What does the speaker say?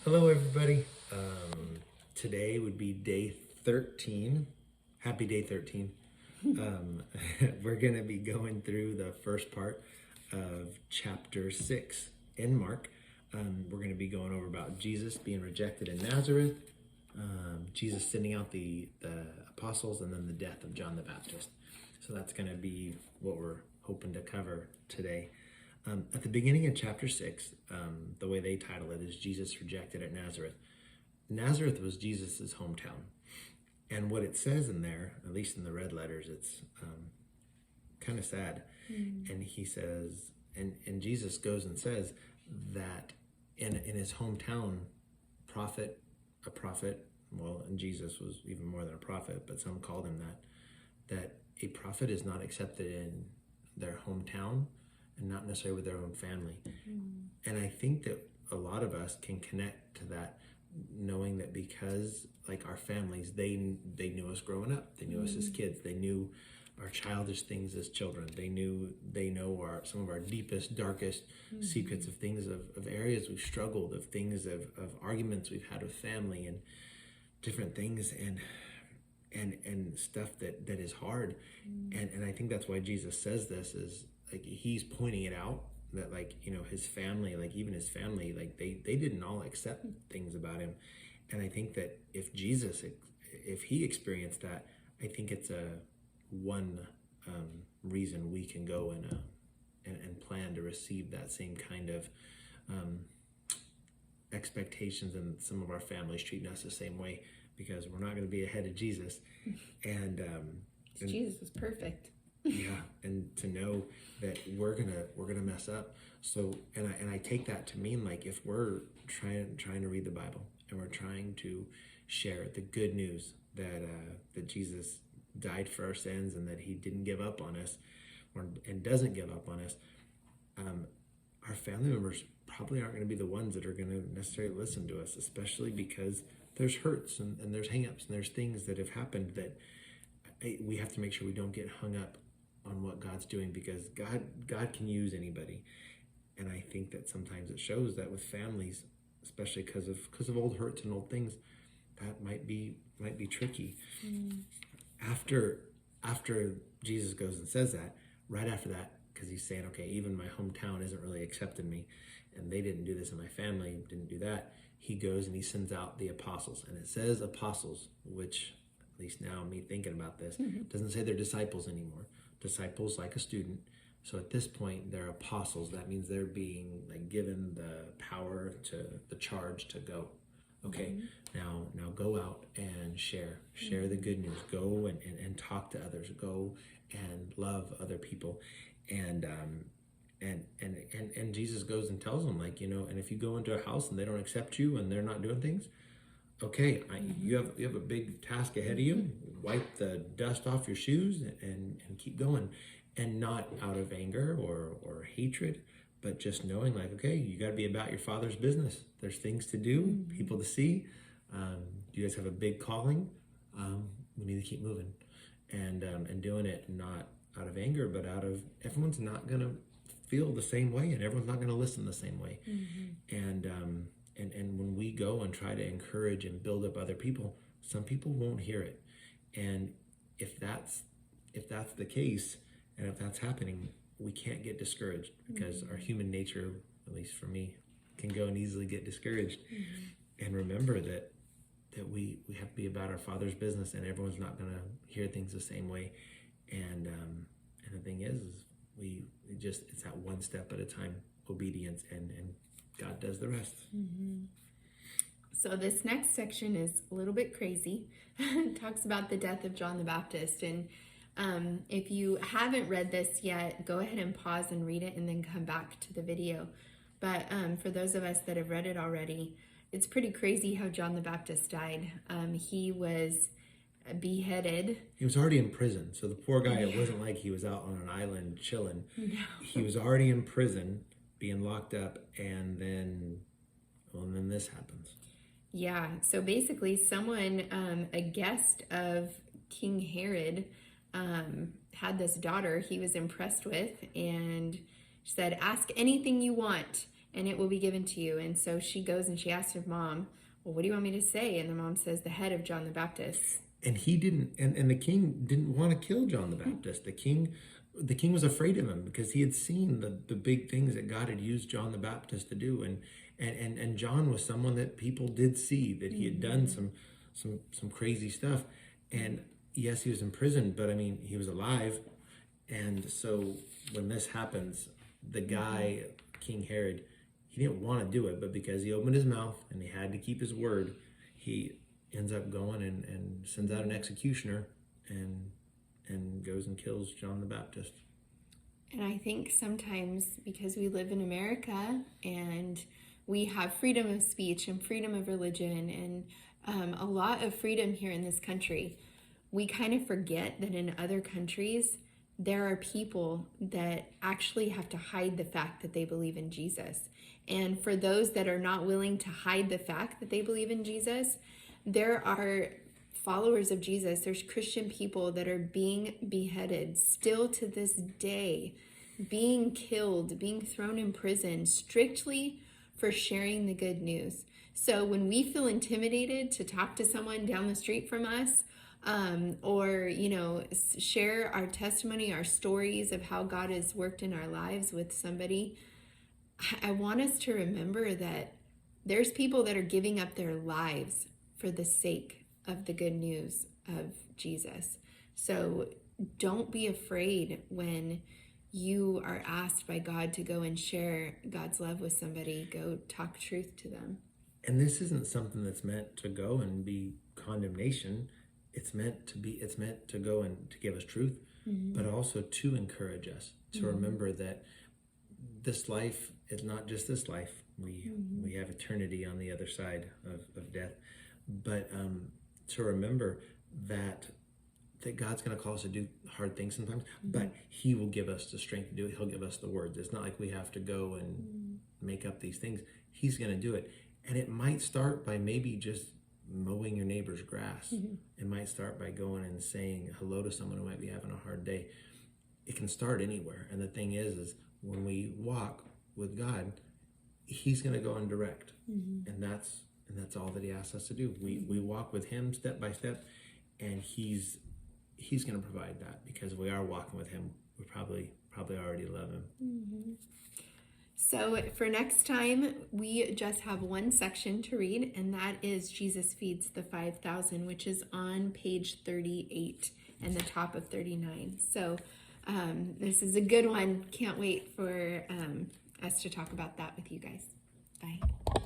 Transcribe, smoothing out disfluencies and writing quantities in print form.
Hello, everybody. Today would be day 13. Happy day 13. Um, we're going to be going through the first part of chapter 6 in Mark. We're going to be going over about Jesus being rejected in Nazareth, Jesus sending out the apostles, and then the death of John the Baptist. So that's going to be what we're hoping to cover today. At the beginning of chapter 6, the way they title it is Jesus Rejected at Nazareth. Nazareth was Jesus's hometown. And what it says in there, at least in the red letters, it's kind of sad. And he says, and Jesus goes and says that in his hometown, a prophet, well, and Jesus was even more than a prophet, but some called him that a prophet is not accepted in their hometown and not necessarily with their own family. And I think that a lot of us can connect to that, knowing that because like our families, they knew us growing up, they knew us as kids, they knew our childish things as children, they know some of our deepest, darkest secrets of things, of areas we've struggled, of things of arguments we've had with family and different things and stuff that is hard. And I think that's why Jesus says this, is like he's pointing it out, that like, you know, his family, like even his family, like they didn't all accept things about him. And I think that if he experienced that, I think it's one reason we can go and plan to receive that same kind of expectations, and some of our families treating us the same way, because we're not going to be ahead of Jesus. And Jesus is perfect. Yeah, and to know that we're gonna mess up. So and I take that to mean, like, if we're trying to read the Bible and we're trying to share the good news that Jesus died for our sins and that he didn't give up on us, and doesn't give up on us, our family members probably aren't going to be the ones that are going to necessarily listen to us, especially because there's hurts and there's hangups and there's things that have happened that we have to make sure we don't get hung up on what God's doing, because God can use anybody. And I think that sometimes it shows that with families, especially because of old hurts and old things, that might be tricky. After Jesus goes and says that, right after that, because he's saying, okay, even my hometown isn't really accepting me, and they didn't do this, and my family didn't do that, he goes and he sends out the apostles. And it says apostles, which, at least now me thinking about this, doesn't say they're disciples anymore. Disciples, like a student. So at this point, they're apostles. That means they're being like given the power, the charge to go. Okay, now go out and share the good news. Go and talk to others. Go and love other people. And Jesus goes and tells them, like, you know, and if you go into a house and they don't accept you and they're not doing things, okay, you have a big task ahead of you. Wipe the dust off your shoes and keep going, and not out of anger or hatred, but just knowing, like, okay, you got to be about your Father's business. There's things to do, people to see. You guys have a big calling. We need to keep moving and doing it, not out of anger, but out of, everyone's not gonna feel the same way, and everyone's not gonna listen the same way. And when we go and try to encourage and build up other people, some people won't hear it. And if that's the case, and if that's happening, we can't get discouraged, because our human nature, at least for me, can go and easily get discouraged. And remember that we have to be about our Father's business, and everyone's not going to hear things the same way. And the thing is it's that one step at a time, obedience, and God does the rest. So this next section is a little bit crazy. It talks about the death of John the Baptist. And if you haven't read this yet, go ahead and pause and read it and then come back to the video. But for those of us that have read it already, it's pretty crazy how John the Baptist died. He was beheaded. He was already in prison. So the poor guy, it wasn't like he was out on an island chilling. No. He was already in prison, being locked up, and then this happens. Yeah, so basically someone, a guest of King Herod, had this daughter he was impressed with, and said, ask anything you want and it will be given to you. And so she goes and she asks her mom, well, what do you want me to say? And the mom says, the head of John the Baptist. And he didn't, and the king didn't want to kill John the Baptist. The king was afraid of him because he had seen the big things that God had used John the Baptist to do. And John was someone that people did see that he had done some crazy stuff. And yes, he was in prison, but I mean, he was alive. And so when this happens, the guy, King Herod, he didn't want to do it, but because he opened his mouth and he had to keep his word, he ends up going and sends out an executioner and goes and kills John the Baptist. And I think sometimes because we live in America and we have freedom of speech and freedom of religion and a lot of freedom here in this country, we kind of forget that in other countries, there are people that actually have to hide the fact that they believe in Jesus. And for those that are not willing to hide the fact that they believe in Jesus, there are followers of Jesus, there's Christian people that are being beheaded still to this day, being killed, being thrown in prison strictly for sharing the good news. So when we feel intimidated to talk to someone down the street from us, or share our testimony, our stories of how God has worked in our lives with somebody, I want us to remember that there's people that are giving up their lives for the sake of the good news of Jesus. So don't be afraid when you are asked by God to go and share God's love with somebody. Go talk truth to them. And this isn't something that's meant to go and be condemnation. It's meant to go and to give us truth, but also to encourage us to remember that this life is not just this life. We have eternity on the other side of death, but to remember that God's going to call us to do hard things sometimes, but he will give us the strength to do it. He'll give us the words. It's not like we have to go and make up these things. He's going to do it. And it might start by maybe just mowing your neighbor's grass. It might start by going and saying hello to someone who might be having a hard day. It can start anywhere. And the thing is when we walk with God, he's going to go and direct. And that's all that he asks us to do. We walk with him step by step, and he's going to provide that because we are walking with him. We probably already love him. So for next time, we just have one section to read, and that is Jesus feeds the 5,000, which is on page 38 and the top of 39. So this is a good one. Can't wait for us to talk about that with you guys. Bye.